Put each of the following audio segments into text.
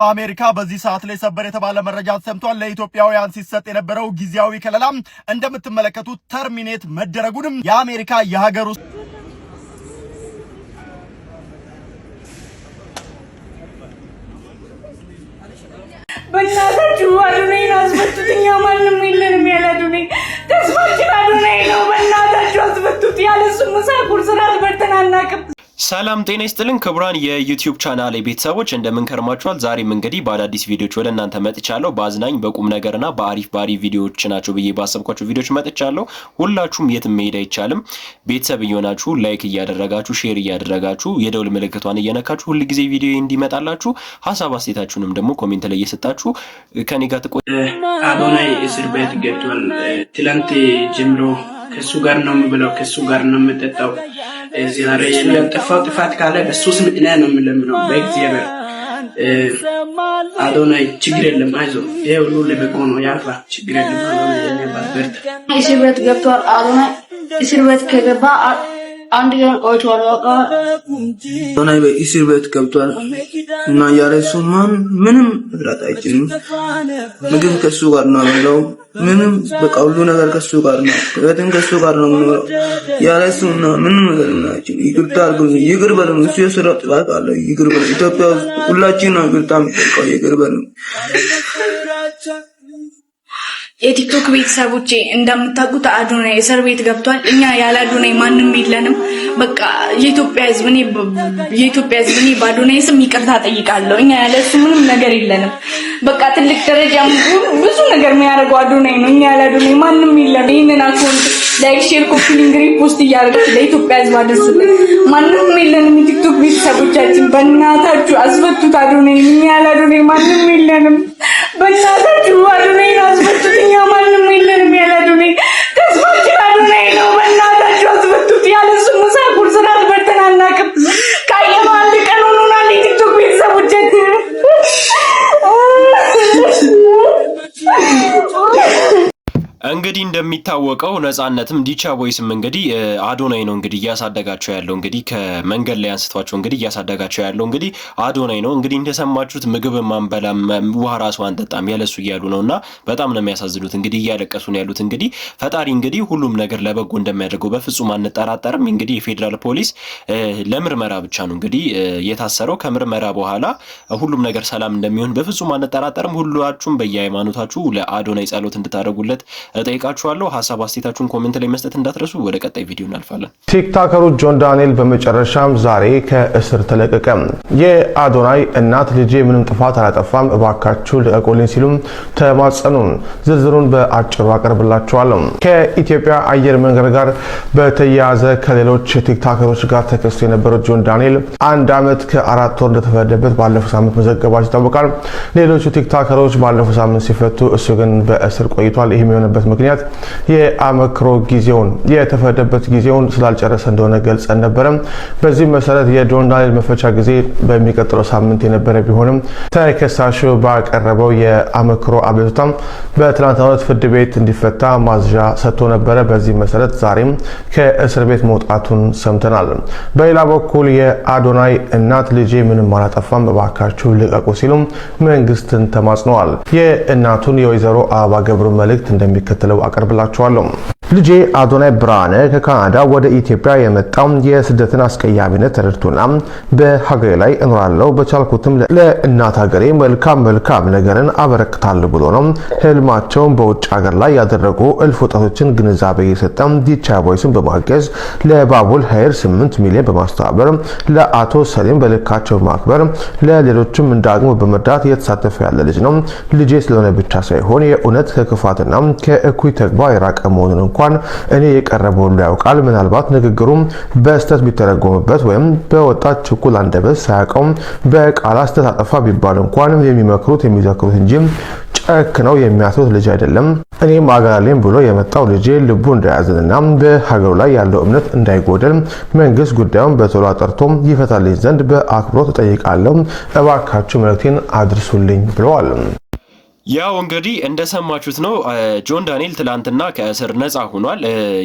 አሜሪካ በዚህ ሰዓት ላይ ሰበር የተባለ መረጃ ተሰምቷል። ለኢትዮጵያውያን ሲሰጥ የነበረው ጊዜያዊ ከለላ እንደምትመለከቱት ተርሚኔት መደረጉንም የአሜሪካ የሀገር ውስጥ በእናታችሁ አዶናይን አስፈቱትኛ ማንም የለንም ያለ አዶናይ ተስፋችን አዶናይ ነው። በእናታችሁ አስፈቱት። ያለሱ ምሳ ቁርስ ራት በልተን አናውቅም። ሰላም ጤና ይስጥልን ክቡራን የዩቲዩብ ቻናል ቤተሰቦች እንደምን ከርማችኋል? ዛሬም እንግዲህ በአዳዲስ ቪዲዮዎች ወደ እናንተ መጥቻለሁ። በአዝናኝ በቁም ነገርና በአሪፍ ቪዲዮዎች ናቸው ብዬ ባሰብኳቸው ቪዲዮዎች መጥቻለሁ። ሁላችሁም የትም መሄድ አይቻልም። ቤተሰብ እየሆናችሁ ላይክ እያደረጋችሁ ሼር እያደረጋችሁ የደውል ምልክቷን እየነካችሁ ሁሉ ጊዜ ቪዲዮ እንዲመጣላችሁ ሐሳብ አስተያየታችሁንም ደግሞ ኮሜንት ላይ እየሰጣችሁ ከኔ ጋር ተቆዩ። አዶናይ እስር ቤት ገብቷል። ትላንት ጀምሮ ከሱ ጋር ነው የምበላው፣ ከሱ ጋር ነው የምጠጣው። ዛሬ የሚያጠፋው ጥፋት ካለ በሱ ስም እኔ ነው የምለምነው በእግዚአብሔር። አዶናይ ችግር የለም አይዞህ፣ ይሄ ሁሉ ለበጎ ነው፣ ያልፋል፣ ችግር የለም። አዶናይ የሚባል እስር ቤት ገብቷል። አዶናይ እስር ቤት ከገባ አንድ ቀን ቆይቷል። በቃ አዶናይ በእስር ቤት ገብቷል እና ያለሱ ምንም እራት አይችልም። ምግብ ከሱ ጋር ነው ያለው፣ ምንም በቃ ሁሉ ነገር ከሱ ጋር ነው፣ ከእህትም ከሱ ጋር ነው የምኖረው። ያለሱ ምንም ነገር አይችልም። ይቅርታ አድርጉ፣ ይቅር በሉን። እሱ የሰራው ጥፋት አለ፣ ይቅር በሉን። ኢትዮጵያ ውስጥ ሁላችን ነው ይቅርታ የምንጠይቀው፣ ይቅር በሉን። የቲክቶክ ቤተሰቦቼ እንደምታውቁት አዶናይ እስር ቤት ገብቷል። እኛ ያለ አዶናይ ማንም የለንም። በቃ የኢትዮጵያ ሕዝብ እኔ በአዶናይ ስም ይቅርታ ጠይቃለሁ። እኛ ያለሱ ምንም ነገር የለንም። በቃ ትልቅ ደረጃ ብዙ ነገር የሚያደርገው አዶናይ ነው። እኛ ያለ አዶናይ ማንም የለንም። ይሄንን አካውንት ላይክ፣ ሼር፣ ኮፒ ሊንክ፣ ሪፖስት እያደረጋችሁ ለኢትዮጵያ ሕዝብ አድርሱልን። ማንም የለንም። የቲክቶክ ቤተሰቦቻችን በእናታችሁ አስፈቱት አዶናይ። እኛ ያለ አዶናይ ማንም የለንም። በእናታችሁ አዶናይ አስፈቱት። እኛ ማንም የለንም ያለ አዶናይ። ተስፋችን አዶናይ ነው። በእናታችሁ አስፈቱት። ያለሱ ምሳ ቁርስ ራት በልተን አናውቅም። ካየነው አንድ ቀን ሆኖናል። የቲክቶክ ቤተሰቦቻችን እንግዲህ እንደሚታወቀው ነጻነትም ዲቻ ቦይስም እንግዲህ አዶናይ ነው እንግዲህ እያሳደጋቸው ያለው እንግዲህ ከመንገድ ላይ አንስቷቸው እንግዲህ እያሳደጋቸው ያለው እንግዲህ አዶናይ ነው። እንግዲህ እንደሰማችሁት ምግብ ማንበላም ውሃ ራሱ አንጠጣም ያለሱ እያሉ ነውና በጣም ነው የሚያሳዝኑት። እንግዲህ እያለቀሱ ነው ያሉት። እንግዲህ ፈጣሪ እንግዲህ ሁሉም ነገር ለበጎ እንደሚያደርገው በፍጹም አንጠራጠርም። እንግዲህ የፌዴራል ፖሊስ ለምርመራ ብቻ ነው እንግዲህ የታሰረው። ከምርመራ በኋላ ሁሉም ነገር ሰላም እንደሚሆን በፍጹም አንጠራጠርም። ሁላችሁም በየሃይማኖታችሁ ለአዶናይ ጸሎት እንድታደርጉለት ጠይቃችኋለሁ። ሐሳብ አስተያየታችሁን ኮሜንት ላይ መስጠት እንዳትረሱ። ወደ ቀጣይ ቪዲዮ እናልፋለን። ቲክቶከሩ ጆን ዳንኤል በመጨረሻም ዛሬ ከእስር ተለቀቀ። የአዶናይ እናት ልጄ ምንም ጥፋት አላጠፋም እባካችሁ ልቀቁልኝ ሲሉም ተማጸኑ። ዝርዝሩን በአጭሩ አቀርብላችኋለሁ። ከኢትዮጵያ አየር መንገድ ጋር በተያያዘ ከሌሎች ቲክቶከሮች ጋር ተከስቶ የነበረው ጆን ዳንኤል 1 ዓመት ከ4 ወር እንደተፈረደበት ባለፈው ሳምንት መዘገባቸው ይታወቃል። ሌሎቹ ቲክቶከሮች ባለፈው ሳምንት ሲፈቱ እሱ ግን በእስር ቆይቷል። ይሄም የሆነበት ምክንያት የአመክሮ ጊዜውን የተፈረደበት ጊዜውን ስላልጨረሰ እንደሆነ ገልጸን ነበር። በዚህ መሰረት የጆን ዳንኤል መፈቻ ጊዜ በሚቀጥለው ሳምንት የነበረ ቢሆንም ተከሳሹ ባቀረበው የአመክሮ አቤቱታ በትናንትናው ዕለት ፍርድ ቤት እንዲፈታ ማዘዣ ሰጥቶ ነበረ። በዚህ መሰረት ዛሬም ከእስር ቤት መውጣቱን ሰምተናል። በሌላ በኩል የአዶናይ እናት ልጄ ምንም አላጠፋም እባካችሁ ልቀቁ ሲሉ መንግስትን ተማጽነዋል። የእናቱን የወይዘሮ አበባ ገብሩ መልእክት እንደሚከተለው አቀርብላችኋለሁ። ልጄ አዶናይ ብርሃነ ከካናዳ ወደ ኢትዮጵያ የመጣው የስደትን አስቀያሚነት ተረድቶና በሀገሬ ላይ እኖራለሁ በቻልኩትም ለእናት ሀገሬ መልካም ነገርን አበረክታለሁ ብሎ ነው። ህልማቸውን በውጭ ሀገር ላይ ያደረጉ እልፍ ወጣቶችን ግንዛቤ የሰጠ ዲቻ ቦይስን በማገዝ ለባቡል ሀይር 8 ሚሊዮን በማስተባበር ለአቶ ሰሌም በልካቸው በማክበር ለሌሎችም እንዳቅሙ በመርዳት እየተሳተፈ ያለ ልጅ ነው። ልጄ ስለሆነ ብቻ ሳይሆን የእውነት ከክፋትና ከእኩይ ተግባር የራቀ መሆኑን እንኳን እኔ የቀረበው ሁሉ ያውቃል። ምናልባት ንግግሩም በስተት ቢተረጎምበት ወይም በወጣት ችኩል አንደበት ሳያውቀው በቃላት ተጣጣፋ ቢባል እንኳን የሚመክሩት የሚዘክሩት እንጂ ጨክነው የሚያስሩት ልጅ አይደለም። እኔም አገራሌም ብሎ የመጣው ልጅ ልቡ እንዳያዝንና በሀገሩ ላይ ያለው እምነት እንዳይጎደል መንግስት ጉዳዩን በቶሎ አጣርቶ ይፈታልኝ ዘንድ በአክብሮት እጠይቃለሁ። እባካችሁ መልእክቴን አድርሱልኝ ብለዋል። ያው እንግዲህ እንደሰማችሁት ነው ጆን ዳንኤል ትላንትና ከእስር ነፃ ሆኗል።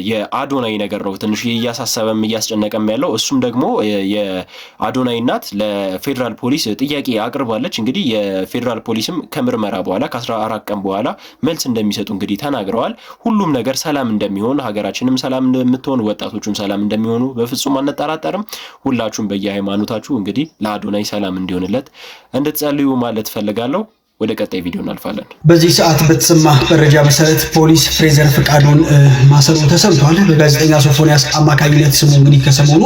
የአዶናይ ነገር ነው ትንሽ እያሳሰበም እያስጨነቀም ያለው። እሱም ደግሞ የአዶናይ እናት ለፌዴራል ፖሊስ ጥያቄ አቅርባለች። እንግዲህ የፌዴራል ፖሊስም ከምርመራ በኋላ ከ14 ቀን በኋላ መልስ እንደሚሰጡ እንግዲህ ተናግረዋል። ሁሉም ነገር ሰላም እንደሚሆን፣ ሀገራችንም ሰላም እንደምትሆን፣ ወጣቶቹም ሰላም እንደሚሆኑ በፍጹም አንጠራጠርም። ሁላችሁም በየሃይማኖታችሁ እንግዲህ ለአዶናይ ሰላም እንዲሆንለት እንድትጸልዩ ማለት ፈልጋለሁ። ወደ ቀጣይ ቪዲዮ እናልፋለን። በዚህ ሰዓት በተሰማ መረጃ መሰረት ፖሊስ ፍሬዘር ፍቃዱን ማሰሩ ተሰምቷል። በጋዜጠኛ ሶፎንያስ አማካኝነት ስሙ እንግዲህ ከሰሞኑ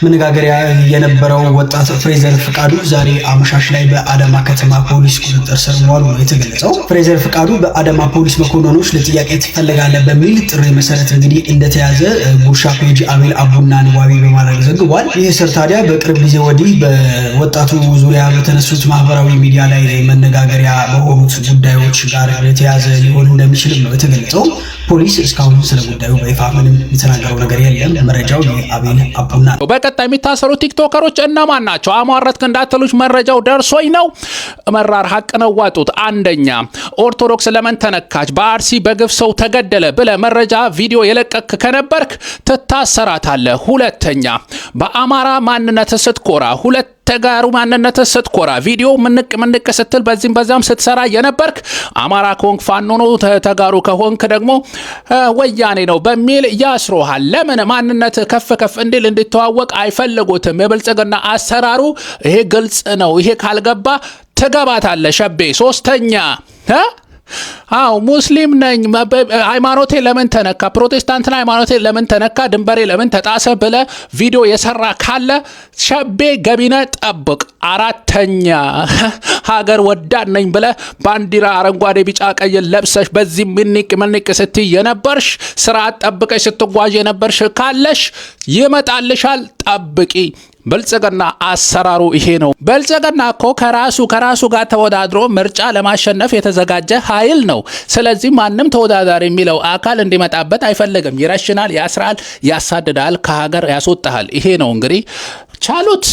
መነጋገሪያ የነበረው ወጣት ፍሬዘር ፍቃዱ ዛሬ አመሻሽ ላይ በአዳማ ከተማ ፖሊስ ቁጥጥር ስር መዋሉ ነው የተገለጸው። ፍሬዘር ፍቃዱ በአዳማ ፖሊስ መኮንኖች ለጥያቄ ትፈልጋለህ በሚል ጥሪ መሰረት እንግዲህ እንደተያዘ ጉርሻ ፔጅ አቤል አቡናን ዋቢ በማድረግ ዘግቧል። ይህ ስር ታዲያ በቅርብ ጊዜ ወዲህ በወጣቱ ዙሪያ በተነሱት ማህበራዊ ሚዲያ ላይ መነጋገር በሆኑት ጉዳዮች ጋር የተያዘ ሊሆን እንደሚችልም ነው የተገለጸው። ፖሊስ እስካሁን ስለ ጉዳዩ በይፋ ምንም የተናገረው ነገር የለም። መረጃው የአቤል አቡና ነው። በቀጣይ የሚታሰሩ ቲክቶከሮች እነማን ናቸው? አሟረትክ እንዳትሉች መረጃው ደርሶኝ ነው። መራር ሀቅ ነው ዋጡት። አንደኛ ኦርቶዶክስ ለምን ተነካች፣ በአርሲ በግፍ ሰው ተገደለ ብለ መረጃ ቪዲዮ የለቀክ ከነበርክ ትታሰራታለህ። ሁለተኛ በአማራ ማንነት ስትኮራ ተጋሩ ማንነት ስትኮራ ቪዲዮ ምንቅ ስትል በዚህም በዛም ስትሰራ የነበርክ አማራ ከሆንክ ፋኖ ነው፣ ተጋሩ ከሆንክ ደግሞ ወያኔ ነው በሚል ያስሮሃል። ለምን ማንነት ከፍ እንዲል እንድትዋወቅ አይፈልጉትም። የብልጽግና አሰራሩ ይሄ ግልጽ ነው። ይሄ ካልገባ ትገባታለህ ሸቤ። ሶስተኛ አው ሙስሊም ነኝ ሃይማኖቴ ለምን ተነካ፣ ፕሮቴስታንት ነኝ ሃይማኖቴ ለምን ተነካ፣ ድንበሬ ለምን ተጣሰ ብለ ቪዲዮ የሰራ ካለ ሸቤ ገቢነ ጠብቅ። አራተኛ ሀገር ወዳድ ነኝ ብለ ባንዲራ አረንጓዴ ቢጫ ቀይ ለብሰሽ በዚህ ምንቅ ስትይ የነበርሽ ስርዓት ጠብቀሽ ስትጓዥ የነበርሽ ካለሽ ይመጣልሻል፣ ጠብቂ። ብልጽግና አሰራሩ ይሄ ነው። ብልጽግና እኮ ከራሱ ጋር ተወዳድሮ ምርጫ ለማሸነፍ የተዘጋጀ ኃይል ነው። ስለዚህ ማንም ተወዳዳሪ የሚለው አካል እንዲመጣበት አይፈልግም። ይረሽናል፣ ያስራል፣ ያሳድዳል፣ ከሀገር ያስወጣል። ይሄ ነው እንግዲህ ቻሉት።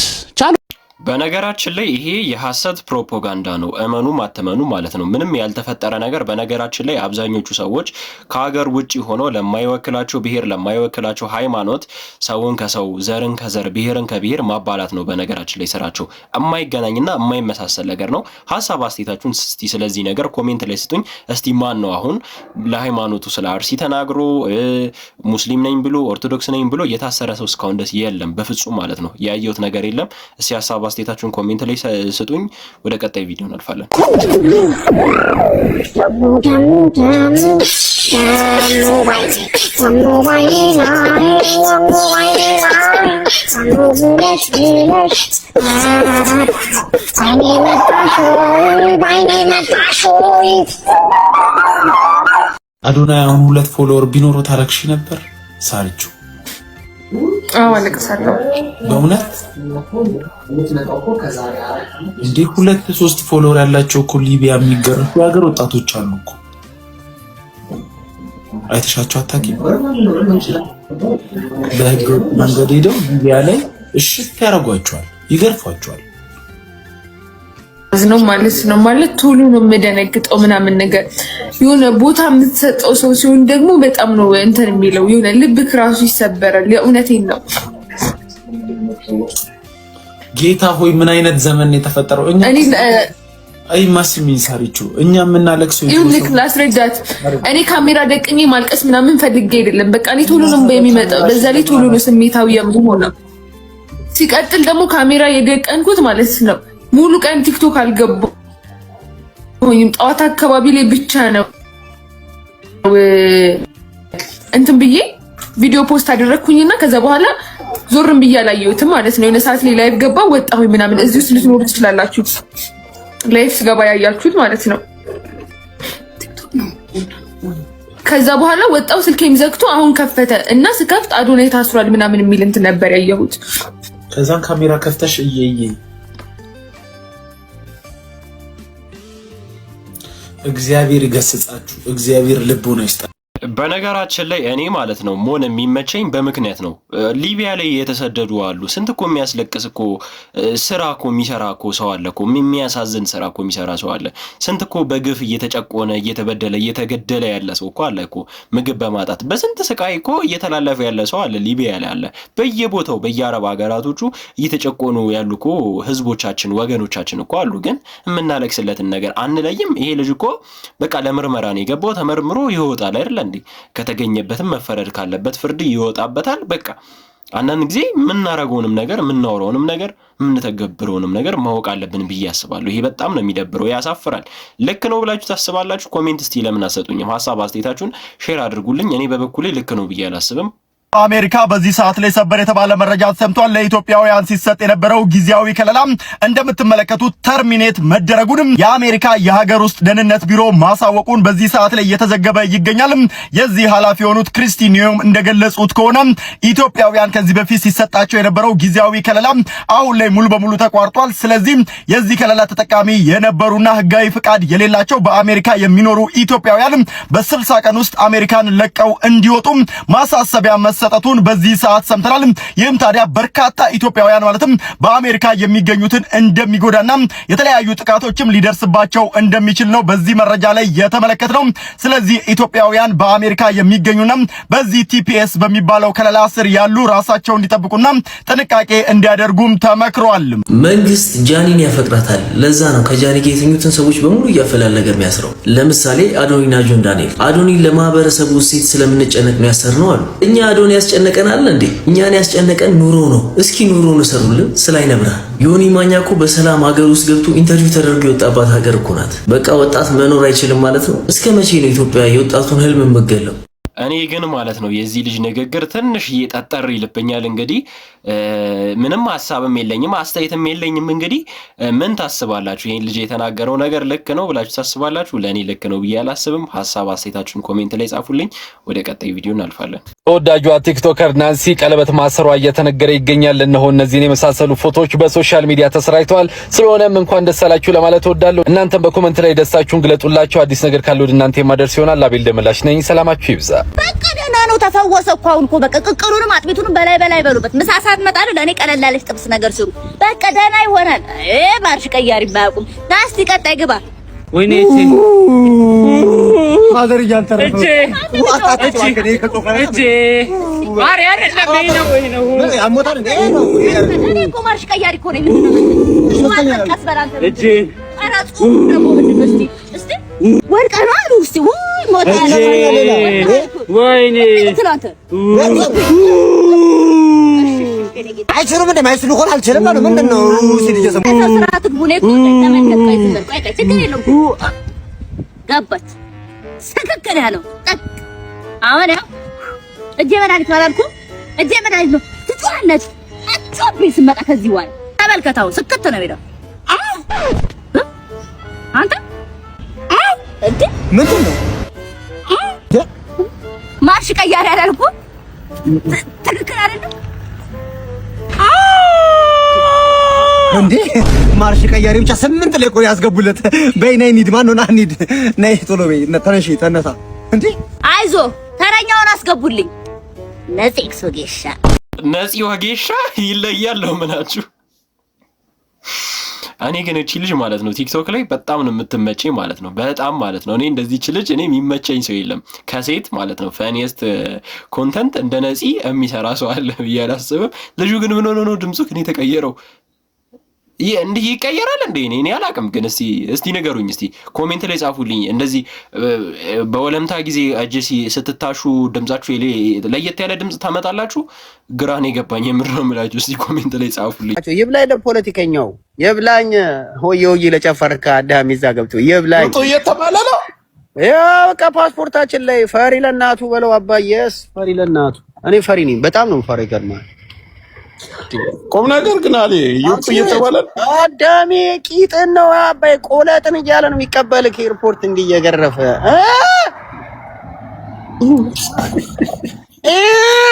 በነገራችን ላይ ይሄ የሐሰት ፕሮፓጋንዳ ነው። እመኑ አትመኑ ማለት ነው። ምንም ያልተፈጠረ ነገር። በነገራችን ላይ አብዛኞቹ ሰዎች ከሀገር ውጪ ሆኖ ለማይወክላቸው ብሔር፣ ለማይወክላቸው ሃይማኖት ሰውን ከሰው ዘርን ከዘር ብሔርን ከብሔር ማባላት ነው። በነገራችን ላይ ስራቸው የማይገናኝና የማይመሳሰል ነገር ነው። ሀሳብ አስተያየታችሁን እስቲ ስለዚህ ነገር ኮሜንት ላይ ስጡኝ። እስቲ ማን ነው አሁን ለሃይማኖቱ ስለ አርሲ ተናግሮ ሙስሊም ነኝ ብሎ ኦርቶዶክስ ነኝ ብሎ የታሰረ ሰው እስካሁን ደስ የለም፣ በፍጹም ማለት ነው። ያየሁት ነገር የለም። እስቲ ሀሳብ አስተያየታችሁን ኮሜንት ላይ ስጡኝ። ወደ ቀጣይ ቪዲዮ እናልፋለን። አዶናይ አሁን 2 ፎሎወር ቢኖረው ታረክሽ ነበር ሳርቹ? አለቅሳለሁ በእውነት እንዴ 2-3 ፎሎወር ያላቸው እኮ ሊቢያ የሚገርፉ የሀገር ወጣቶች አሉ እኮ። አይተሻቸው አታውቂም? በህገ መንገድ ሄደው ሊቢያ ላይ እሽት ያደርጓቸዋል፣ ይገርፏቸዋል። ነው ማለት ቶሎ ነው የምደነግጠው ምናምን ነገር። የሆነ ቦታ የምትሰጠው ሰው ሲሆን ደግሞ በጣም ነው እንትን የሚለው፣ የሆነ ልብክ ራሱ ይሰበራል። የእውነቴን ነው። ጌታ ሆይ ምን አይነት ዘመን የተፈጠረው! እኛ አይ ማስሚን ሳሪቹ እኛ የምናለቅሰው ይሁንክ ላስረዳት። እኔ ካሜራ ደቅኜ ማልቀስ ምናምን ፈልጌ አይደለም። በቃ እኔ ቶሎ ነው የሚመጣው። በዛ ላይ ቶሎ ነው ስሜታዊ የምሆነው። ሲቀጥል ደግሞ ካሜራ የደቀንኩት ማለት ነው ሙሉ ቀን ቲክቶክ አልገባሁኝም። ጠዋት አካባቢ ላይ ብቻ ነው እንትን ብዬ ቪዲዮ ፖስት አደረኩኝና ከዛ በኋላ ዞርም ብዬ አላየሁትም ማለት ነው። የሆነ ሰዓት ላይ ላይቭ ገባሁ ወጣሁኝ ምናምን። እዚህ ውስጥ ልትኖሩ ትችላላችሁ፣ ላይቭ ስገባ ያያችሁት ማለት ነው። ከዛ በኋላ ወጣሁ፣ ስልኬም ዘግቶ አሁን ከፈተ እና ስከፍት አዶናይ ታስሯል ምናምን የሚል እንትን ነበር ያየሁት። ከዛን ካሜራ ከፍተሽ እየየ እግዚአብሔር ይገስጻችሁ፣ እግዚአብሔር ልቦና ይስጣችሁ። በነገራችን ላይ እኔ ማለት ነው ሞን የሚመቸኝ በምክንያት ነው። ሊቢያ ላይ የተሰደዱ አሉ። ስንት እኮ የሚያስለቅስ እኮ ስራ እኮ የሚሰራ እኮ ሰው አለ እኮ የሚያሳዝን ስራ እኮ የሚሰራ ሰው አለ። ስንት እኮ በግፍ እየተጨቆነ እየተበደለ እየተገደለ ያለ ሰው እኮ አለ እኮ ምግብ በማጣት በስንት ስቃይ እኮ እየተላለፈ ያለ ሰው አለ። ሊቢያ ላይ አለ። በየቦታው በየአረብ ሀገራቶቹ እየተጨቆኑ ያሉ እኮ ህዝቦቻችን ወገኖቻችን እኮ አሉ። ግን የምናለቅስለትን ነገር አንለይም። ይሄ ልጅ እኮ በቃ ለምርመራ ነው የገባው። ተመርምሮ ይወጣል አይደል እንዴ? ከተገኘበትም መፈረድ ካለበት ፍርድ ይወጣበታል። በቃ አንዳንድ ጊዜ የምናረገውንም ነገር የምናወራውንም ነገር የምንተገብረውንም ነገር ማወቅ አለብን ብዬ አስባለሁ። ይሄ በጣም ነው የሚደብረው፣ ያሳፍራል። ልክ ነው ብላችሁ ታስባላችሁ? ኮሜንት እስቲ ለምን አሰጡኝም? ሀሳብ አስተያየታችሁን ሼር አድርጉልኝ። እኔ በበኩሌ ልክ ነው ብዬ አላስብም። አሜሪካ በዚህ ሰዓት ላይ ሰበር የተባለ መረጃ ተሰምቷል። ለኢትዮጵያውያን ሲሰጥ የነበረው ጊዜያዊ ከለላ እንደምትመለከቱት ተርሚኔት መደረጉንም የአሜሪካ የሀገር ውስጥ ደህንነት ቢሮ ማሳወቁን በዚህ ሰዓት ላይ እየተዘገበ ይገኛል። የዚህ ኃላፊ የሆኑት ክሪስቲ ኒዮም እንደገለጹት ከሆነ ኢትዮጵያውያን ከዚህ በፊት ሲሰጣቸው የነበረው ጊዜያዊ ከለላ አሁን ላይ ሙሉ በሙሉ ተቋርጧል። ስለዚህ የዚህ ከለላ ተጠቃሚ የነበሩና ህጋዊ ፍቃድ የሌላቸው በአሜሪካ የሚኖሩ ኢትዮጵያውያን በ60 ቀን ውስጥ አሜሪካን ለቀው እንዲወጡ ማሳሰቢያ ሰጠቱን በዚህ ሰዓት ሰምተናል። ይህም ታዲያ በርካታ ኢትዮጵያውያን ማለትም በአሜሪካ የሚገኙትን እንደሚጎዳና የተለያዩ ጥቃቶችም ሊደርስባቸው እንደሚችል ነው በዚህ መረጃ ላይ የተመለከትነው። ስለዚህ ኢትዮጵያውያን በአሜሪካ የሚገኙና በዚህ ቲፒኤስ በሚባለው ከለላ ስር ያሉ ራሳቸውን እንዲጠብቁና ጥንቃቄ እንዲያደርጉም ተመክሯል። መንግስት ጃኒን ያፈቅራታል። ለዛ ነው ከጃኒ ጋር የተኙትን ሰዎች በሙሉ እያፈላለገ የሚያስረው። ለምሳሌ አዶኒና ጆን ዳንኤል አዶኒን ለማህበረሰቡ ሴት ስለምንጨነቅ ነው ያሰርነው አሉ። እኛ አዶኒ ያስጨነቀናል እንዴ? እኛን ያስጨነቀን ኑሮ ነው። እስኪ ኑሮን ሰሩልን። ስላይነ ብርሃን ዮኒ ማኛ እኮ በሰላም ሀገር ውስጥ ገብቶ ኢንተርቪው ተደርጎ የወጣባት ሀገር እኮ ናት። በቃ ወጣት መኖር አይችልም ማለት ነው። እስከ መቼ ነው ኢትዮጵያ የወጣቱን ህልም የምትገለው? እኔ ግን ማለት ነው የዚህ ልጅ ንግግር ትንሽ እየጠጠር ይልብኛል። እንግዲህ ምንም ሀሳብም የለኝም አስተያየትም የለኝም። እንግዲህ ምን ታስባላችሁ? ይሄን ልጅ የተናገረው ነገር ልክ ነው ብላችሁ ታስባላችሁ? ለእኔ ልክ ነው ብዬ አላስብም። ሀሳብ አስተያየታችሁን ኮሜንት ላይ ጻፉልኝ። ወደ ቀጣይ ቪዲዮ እናልፋለን። ተወዳጇ ቲክቶከር ናንሲ ቀለበት ማሰሯ እየተነገረ ይገኛል። እነሆ እነዚህን የመሳሰሉ ፎቶዎች በሶሻል ሚዲያ ተሰራጭተዋል። ስለሆነም እንኳን ደስ አላችሁ ለማለት እወዳለሁ። እናንተም በኮሜንት ላይ ደስታችሁን ግለጡላችሁ። አዲስ ነገር ካለ ወደ እናንተ የማደርስ ይሆናል። አቤል ደመላሽ ነኝ። ሰላማችሁ ይብዛ። በቃ ደህና ነው፣ ተፈወሰ እኮ አሁን እኮ በቃ ቅቅሉንም አጥሚቱንም በላይ በሉበት። ምሳ ሰዓት እመጣለሁ። ለእኔ ቀለል ያለች ጥብስ ነገር ስሩ። በቃ ደህና ይሆናል። ማርሽ ቀያሪ ባያውቁም ናስቲ ቀጣይ ግባ። ወይኔ ማዘር እያልተረፈ ማርሽ ቀያሪ እኮ ነኝ። ወርቀ ነው አሉ እስቲ ወይኔ አይችልም እንደ ማይስሉ ሆነ አልችልም አሉ። ምንድነው ሲል እየሰማ ተሰራቱ ጉኔ ገባት ስክክል ያለው ጠቅ አሁን ያው እጄ መድኃኒት አላልኩ እጄ መድኃኒት ነው ትጫነች አጥቶብኝ ስመጣ ከዚህ በኋላ ተመልከታው ስክት ነው ሄደው አንተ እንዴ ምንድነው ማርሽ ቀያሪ አላልኩ ትክክል አይደለም እንዴ ማርሽ ቀያሪ ብቻ 8 ላይ ቆይ ያስገቡለት። በይ ነይ እንሂድ። ማን ነው ና እንሂድ። ነይ ቶሎ በይ ተነሺ ተነሳ። እንዴ አይዞ ተረኛውን አስገቡልኝ። ነፂ ወጌሻ ይለያል ነው ምናችሁ። እኔ ግን እቺ ልጅ ማለት ነው ቲክቶክ ላይ በጣም ነው የምትመቸኝ ማለት ነው። በጣም ማለት ነው። እኔ እንደዚህች ልጅ እኔ የሚመቸኝ ሰው የለም ከሴት ማለት ነው። ፈኒስት ኮንተንት እንደ ነፂ የሚሰራ ሰው አለ ብዬ አላስብም። ልጁ ግን ምን ሆኖ ነው ድምፁ ግን የተቀየረው? እንዲህ ይቀየራል እንዴ? እኔ አላቅም። ግን እስቲ ንገሩኝ፣ እስቲ ኮሜንት ላይ ጻፉልኝ። እንደዚህ በወለምታ ጊዜ አጀሲ ስትታሹ ድምጻችሁ ለየት ያለ ድምጽ ታመጣላችሁ? ግራኔ ገባኝ። የምር ነው የምላችሁ። እስቲ ኮሜንት ላይ ጻፉልኝ። ይብላኝ ለፖለቲከኛው፣ ይብላኝ ሆይ ለጨፈርካ አዳም ይዛ ገብቶ ይብላኝ ቶ እየተባለ ነው። ያው በቃ ፓስፖርታችን ላይ ፈሪ ለናቱ በለው አባዬስ፣ ፈሪ ለናቱ። እኔ ፈሪ ነኝ፣ በጣም ነው ፈሪ። ይገርማል። ቁም ነገር ግን አለ ይውጥ እየተባለ አዳሜ ቂጥን ነው አባይ ቆለጥን እያለ ነው የሚቀበልክ ኤርፖርት እንዲህ እየገረፈ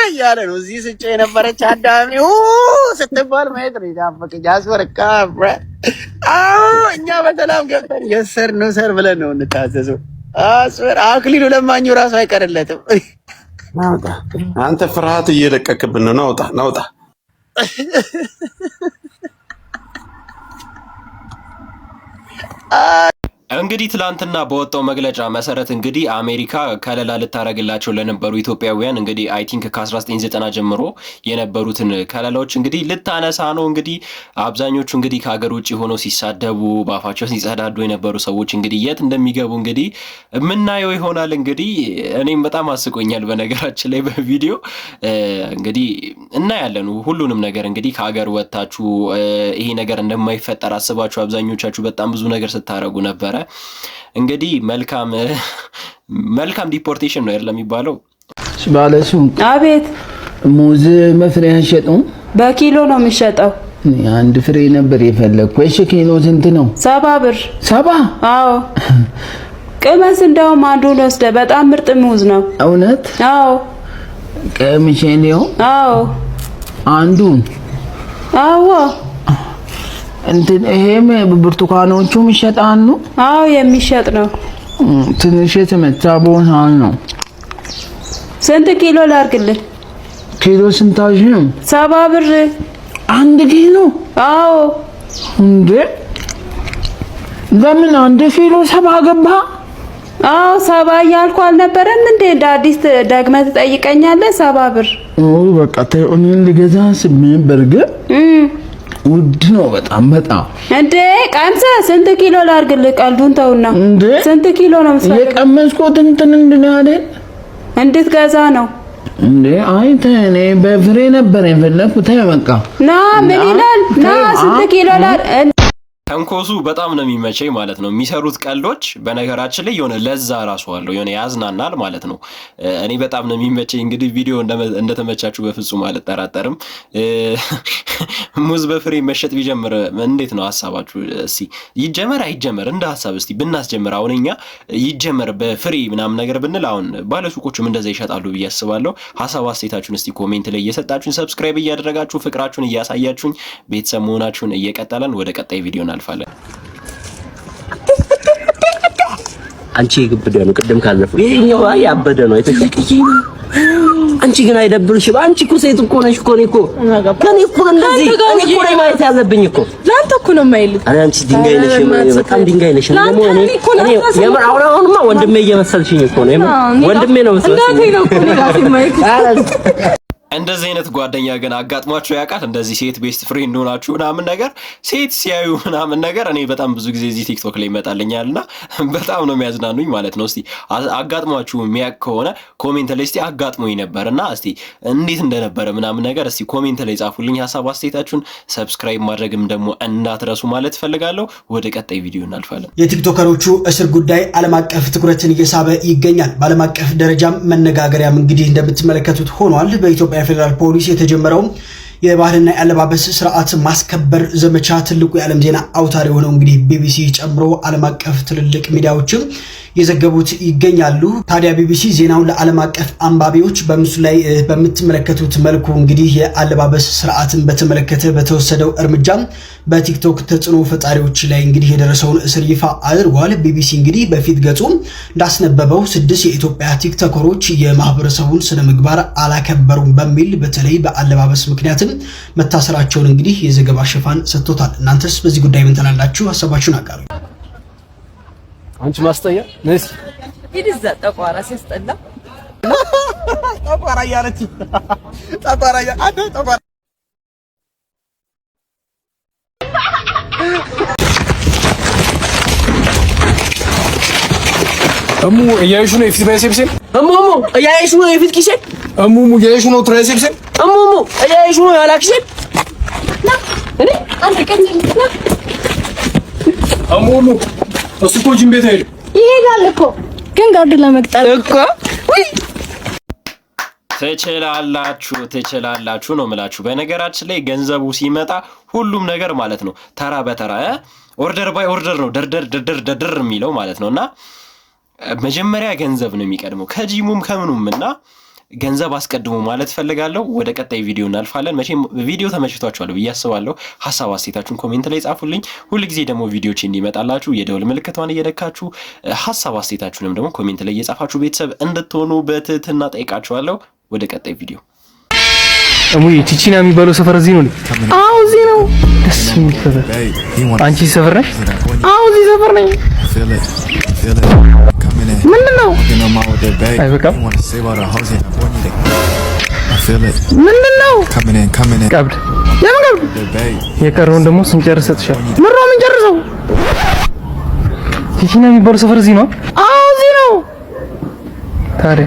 እያለ ነው። እዚህ ስጭ የነበረች አዳሜ ስትባል ማየት ነው ያፈቀኝ። አስወርካ እኛ በሰላም ገብተን የሰር ነው ሰር ብለን ነው እንታዘዘው። አስበር አክሊሉ ለማኙ ራሱ አይቀርለትም። ናውጣ አንተ ፍርሃት እየለቀቅብን ነው። ናውጣ እንግዲህ ትላንትና በወጣው መግለጫ መሰረት እንግዲህ አሜሪካ ከለላ ልታረግላቸው ለነበሩ ኢትዮጵያውያን እንግዲህ አይ ቲንክ ከ1990 ጀምሮ የነበሩትን ከለላዎች እንግዲህ ልታነሳ ነው። እንግዲህ አብዛኞቹ እንግዲህ ከሀገር ውጭ ሆነው ሲሳደቡ ባፋቸው ሲጸዳዱ የነበሩ ሰዎች እንግዲህ የት እንደሚገቡ እንግዲህ የምናየው ይሆናል። እንግዲህ እኔም በጣም አስቆኛል በነገራችን ላይ በቪዲዮ እንግዲህ እናያለን ሁሉንም ነገር። እንግዲህ ከሀገር ወጥታችሁ ይሄ ነገር እንደማይፈጠር አስባችሁ አብዛኞቻችሁ በጣም ብዙ ነገር ስታረጉ ነበረ። እንግዲህ መልካም ዲፖርቴሽን ነው አይደል የሚባለው። ባለሱ አቤት። ሙዝ መፍሪያ ሸጠው በኪሎ ነው የሚሸጠው። አንድ ፍሬ ነበር የፈለኩ። እሺ ኪሎ ስንት ነው? 70 ብር። 70? አዎ። ቅመስ እንደውም አንዱን ወስደ። በጣም ምርጥ ሙዝ ነው። እውነት? አዎ። ቀምሼ ነው? አዎ። አንዱን? አዎ። እንትን ይሄም ብርቱካኖቹም ይሸጣሉ? አዎ የሚሸጥ ነው። ትንሽ የተመታ ቦታ ነው። ስንት ኪሎ ላርግልህ? ኪሎ ስንታሽ ነው? 70 ብር። አንድ ኪሎ? አዎ። እንዴ ለምን አንድ ኪሎ 70 ገባ? አዎ 70 እያልኩ አልነበረም እንዴ? እንደ አዲስ ደግመህ ትጠይቀኛለህ? 70 ብር። በቃ ተይው፣ እኔን ልገዛ ስሜ በርገር ውድ ነው በጣም። እንዴ ቀምሰ ስንት ኪሎ ላርግልህ? ቀልዱን ተውና ስንት ኪሎ ነው የምትፈልገው? የቀመስኩት እንትን አይደል እንድትገዛ ነው እንዴ? አይ እኔ በፍሬ ነበር የፈለኩት። በቃ ና ምን ይላል? ና ስንት ኪሎ ላር ተንኮሱ በጣም ነው የሚመቸኝ ማለት ነው። የሚሰሩት ቀልዶች በነገራችን ላይ የሆነ ለዛ ራሱ አለው፣ የሆነ ያዝናናል ማለት ነው። እኔ በጣም ነው የሚመቸኝ። እንግዲህ ቪዲዮ እንደተመቻችሁ በፍጹም አልጠራጠርም። ሙዝ በፍሬ መሸጥ ቢጀምር እንዴት ነው ሐሳባችሁ? እስቲ ይጀመር አይጀመር እንደ ሐሳብ እስቲ ብናስጀምር። አሁን እኛ ይጀመር በፍሬ ምናምን ነገር ብንል አሁን ባለሱቆቹም እንደዛ ይሸጣሉ ብዬ አስባለሁ። ሐሳብ አስተያየታችሁን እስቲ ኮሜንት ላይ እየሰጣችሁን ሰብስክራይብ እያደረጋችሁ ፍቅራችሁን እያሳያችሁኝ ቤተሰብ መሆናችሁን እየቀጠለን ወደ ቀጣይ ቪዲዮ እናልፋለን። አንቺ ግብደ ነው ቅድም ካለፈው ይሄኛው ያበደ ነው የተሸቀቂ። አንቺ ግን አይደብርሽም? አንቺ እኮ ሴት እኮ ነሽ እኮ። ከኔ እኮ እንደዚህ እኔ እኮ ላይ ማለት ያለብኝ እኮ ላንተ እኮ ነው የማይልህ። አረ አንቺ ድንጋይ ነሽ፣ በጣም ድንጋይ ነሽ። ደግሞ እኔ የምር አሁንማ ወንድሜ እየመሰልሽኝ እኮ ነው። ወንድሜ ነው መሰለኝ። እንደዚህ አይነት ጓደኛ ግን አጋጥሟችሁ ያውቃል? እንደዚህ ሴት ቤስት ፍሬንድ ሆናችሁ ምናምን ነገር ሴት ሲያዩ ምናምን ነገር እኔ በጣም ብዙ ጊዜ እዚህ ቲክቶክ ላይ ይመጣልኛልና በጣም ነው የሚያዝናኑኝ ማለት ነው። እስቲ አጋጥሟችሁ የሚያውቅ ከሆነ ኮሜንት ላይ እስቲ አጋጥሞኝ ነበርና እስቲ እንዴት እንደነበረ ምናምን ነገር እስቲ ኮሜንት ላይ ጻፉልኝ ሐሳብ አስተያየታችሁን። ሰብስክራይብ ማድረግም ደግሞ እንዳትረሱ ማለት ፈልጋለሁ። ወደ ቀጣይ ቪዲዮ እናልፋለን። የቲክቶከሮቹ እስር ጉዳይ ዓለም አቀፍ ትኩረትን እየሳበ ይገኛል። በዓለም አቀፍ ደረጃም መነጋገሪያም እንግዲህ እንደምትመለከቱት ሆኗል። በኢትዮጵያ ፌደራል ፖሊስ የተጀመረው የባህልና የአለባበስ ስርዓት ማስከበር ዘመቻ ትልቁ የዓለም ዜና አውታር የሆነው እንግዲህ ቢቢሲ ጨምሮ ዓለም አቀፍ ትልልቅ ሚዲያዎችም የዘገቡት ይገኛሉ። ታዲያ ቢቢሲ ዜናውን ለዓለም አቀፍ አንባቢዎች በምስሉ ላይ በምትመለከቱት መልኩ እንግዲህ የአለባበስ ስርዓትን በተመለከተ በተወሰደው እርምጃ በቲክቶክ ተጽዕኖ ፈጣሪዎች ላይ እንግዲህ የደረሰውን እስር ይፋ አድርጓል። ቢቢሲ እንግዲህ በፊት ገጹ እንዳስነበበው 6 የኢትዮጵያ ቲክቶከሮች የማህበረሰቡን ስነ ምግባር አላከበሩም በሚል በተለይ በአለባበስ ምክንያትም መታሰራቸውን እንግዲህ የዘገባ ሽፋን ሰጥቶታል። እናንተስ በዚህ ጉዳይ ምን ትላላችሁ? ሀሳባችሁን አጋሩ። አንቺ ማስተያ ነስ ይድዛ ጠቋራ ሲያስጠላ ጠቋራ ያለች ጠቋራ አንተ ጠቋራ እሙ እያይሹ ነው የፊት ባይሴፕስ እሙ እያይሹ ነው የፊት ኪሴ እሙ እያይሹ ነው ትራይሴፕስ እሙ እያይሹ ነው ያላክሽ ና እኔ አንተ ቀን እሙ እሱ እኮ ጂም ቤት አይደል? ይሄዳል እኮ ግን ጋርድ ለመቅጠር እኮ ትችላላችሁ ነው የምላችሁ። በነገራችን ላይ ገንዘቡ ሲመጣ ሁሉም ነገር ማለት ነው ተራ በተራ ኦርደር ባይ ኦርደር ነው ደርደር የሚለው ማለት ነውና መጀመሪያ ገንዘብ ነው የሚቀድመው ከጂሙም ከምኑም እና ገንዘብ አስቀድሙ ማለት ፈልጋለሁ። ወደ ቀጣይ ቪዲዮ እናልፋለን። መቼም ቪዲዮ ተመችቷችኋል ብዬ አስባለሁ። ሐሳብ አስተያየታችሁን ኮሜንት ላይ ጻፉልኝ። ሁል ጊዜ ደግሞ ቪዲዮዎች እንዲመጣላችሁ የደወል ምልክቷን እየነካችሁ ሐሳብ አስተያየታችሁንም ደግሞ ኮሜንት ላይ እየጻፋችሁ ቤተሰብ እንድትሆኑ በትህትና ጠይቃችኋለሁ። ወደ ቀጣይ ቪዲዮ እሙዬ ቺቺና የሚባለው ሰፈር እዚህ ነው? አዎ እዚህ ነው። ደስ የሚል ሰፈር። አንቺ ሰፈር ነሽ? አዎ እዚህ ሰፈር ነኝ። ምንድን ነው? አይበቃም። ምንድን ነው? ቀብድ። የምን ቀብድ? የቀረውን ደግሞ ስንጨርስ እሰጥሻለሁ። ምሮ ምን ጨርሰው? ቺቺና የሚባለው ሰፈር እዚህ ነው? አዎ እዚህ ነው። ታዲያ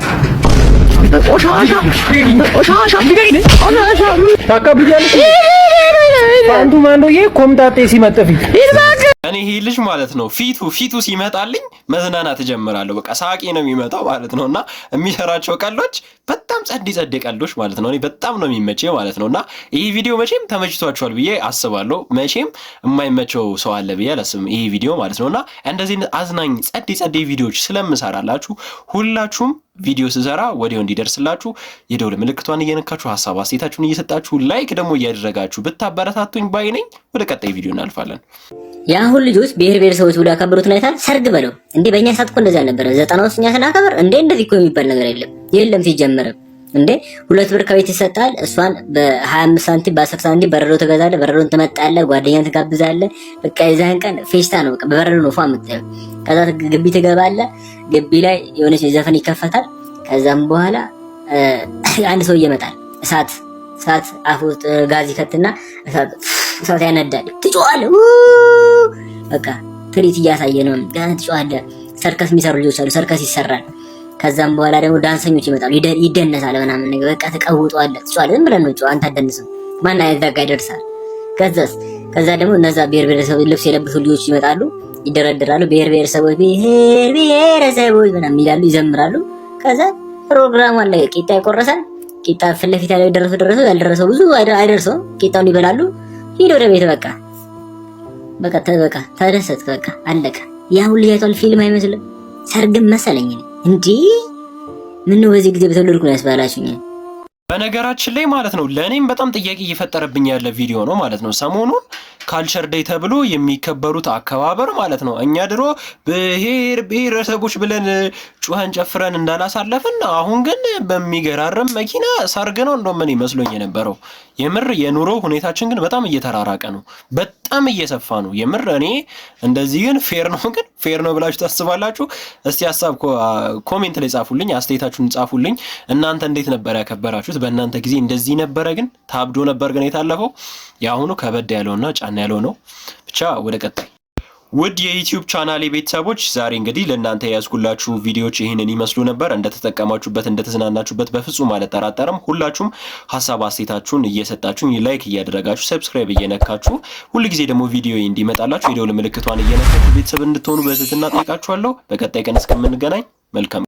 እኔ ይሄ ልጅ ማለት ነው ፊቱ ሲመጣልኝ መዝናናት እጀምራለሁ። በቃ ሳቄ ነው የሚመጣው ማለት ነውና የሚሰራቸው ቀልዶች በጣም ጸዴ ቀልዶች ማለት ነው። እኔ በጣም ነው የሚመቸኝ ማለት ነውና ይሄ ቪዲዮ መቼም ተመችቷችኋል ብዬ አስባለሁ። መቼም የማይመቸው ሰው አለ ብዬ አላስብም ይሄ ቪዲዮ ማለት ነውና እንደዚህ አዝናኝ ጸዴ ቪዲዮዎች ስለምሰራላችሁ ሁላችሁም ቪዲዮ ስሰራ ወዲያው እንዲደርስላችሁ የደወል ምልክቷን እየነካችሁ ሐሳብ አስተያየታችሁን እየሰጣችሁ ላይክ ደግሞ እያደረጋችሁ ብታበረታቱኝ ባይ ነኝ። ወደ ቀጣይ ቪዲዮ እናልፋለን። የአሁን ልጆች ብሔር ብሔረሰቦች ብሎ ያከበሩት ሁኔታ ሰርግ በለው እንዴ! በእኛ ሰዓት እኮ እንደዛ ነበር። 90 ውስጥ እኛ ስናከብር እንዴ እንደዚህ እኮ የሚባል ነገር የለም ሲጀመርም እንዴ 2 ብር ከቤት ይሰጣል። እሷን በ25 ሳንቲም በ10 ሳንቲም በረዶ ትገዛለህ። በረዶን ትመጣለህ፣ ጓደኛን ትጋብዛለህ። በቃ የዛን ቀን ፌስታ ነው። በቃ በበረዶ ነው ፏ የምትለው። ከዛ ግቢ ትገባለህ። ግቢ ላይ የሆነች ዘፈን ይከፈታል። ከዛም በኋላ አንድ ሰው ይመጣል። እሳት አፉ ጋዝ ይከትና እሳት ያነዳል። ትጮኻለህ። በቃ ትርኢት እያሳየ ነው። ትጮኻለህ። ሰርከስ የሚሰሩ ልጆች አሉ። ሰርከስ ይሰራል። ከዛም በኋላ ደግሞ ዳንሰኞች ይመጣሉ። ይደነሳል ምናምን ነገር በቃ ተቀውጧል። ትጮኻለህ። ዝም ብለን ነው ጮህ። አንተ አትደንስም። ማን አይዘጋ ይደርሳል። ከዛ ደግሞ እነዛ ብሔር ብሔረሰብ ልብስ የለበሱ ልጆች ይመጣሉ። ይደረደራሉ። ብሔር ብሔረሰቦች ምናምን ይላሉ፣ ይዘምራሉ። ከዛ ፕሮግራሙ አለ። ቂጣ ይቆረሳል። ቂጣ ፊት ለፊት ያለው ደረሰው ያልደረሰው ብዙ አይደርሰውም። ቂጣውን ይበላሉ። ሂድ ወደ ቤት። በቃ ተደሰት። በቃ አለቀ። ያ ሁሉ ያይቷል። ፊልም አይመስልም ሰርግም መሰለኝ እንዴ! ምን ነው በዚህ ጊዜ በተወለድኩ ነው ያስባላችሁኝ። በነገራችን ላይ ማለት ነው ለእኔም በጣም ጥያቄ እየፈጠረብኝ ያለ ቪዲዮ ነው ማለት ነው። ሰሞኑን ካልቸር ዴይ ተብሎ የሚከበሩት አከባበር ማለት ነው እኛ ድሮ ብሔር ብሔረሰቦች ብለን ጩኸን ጨፍረን እንዳላሳለፍን አሁን ግን በሚገራረም መኪና ሰርግ ነው እንደው ምን ይመስሎኝ የነበረው። የምር የኑሮ ሁኔታችን ግን በጣም እየተራራቀ ነው፣ በጣም እየሰፋ ነው። የምር እኔ እንደዚህ ግን ፌር ነው ብላችሁ ታስባላችሁ? እስቲ ሐሳብ ኮሜንት ላይ ጻፉልኝ፣ አስተያየታችሁን ጻፉልኝ። እናንተ እንዴት ነበር ያከበራችሁት? በእናንተ ጊዜ እንደዚህ ነበረ ግን ታብዶ ነበር ግን የታለፈው? የአሁኑ ከበድ ያለውና ጫና ያለው ነው። ብቻ ወደ ቀጣይ ውድ የዩቲዩብ ቻናሌ ቤተሰቦች ዛሬ እንግዲህ ለእናንተ ያዝኩላችሁ ቪዲዮዎች ይህንን ይመስሉ ነበር። እንደተጠቀማችሁበት እንደተዝናናችሁበት በፍጹም አልጠራጠርም። ሁላችሁም ሐሳብ አስተያየታችሁን እየሰጣችሁኝ ላይክ እያደረጋችሁ ሰብስክራይብ እየነካችሁ ሁልጊዜ ደግሞ ቪዲዮ እንዲመጣላችሁ የደወል ምልክቷን እየነካችሁ ቤተሰብ እንድትሆኑ በትህትና ጠይቃችኋለሁ። በቀጣይ ቀን እስከምንገናኝ መልካም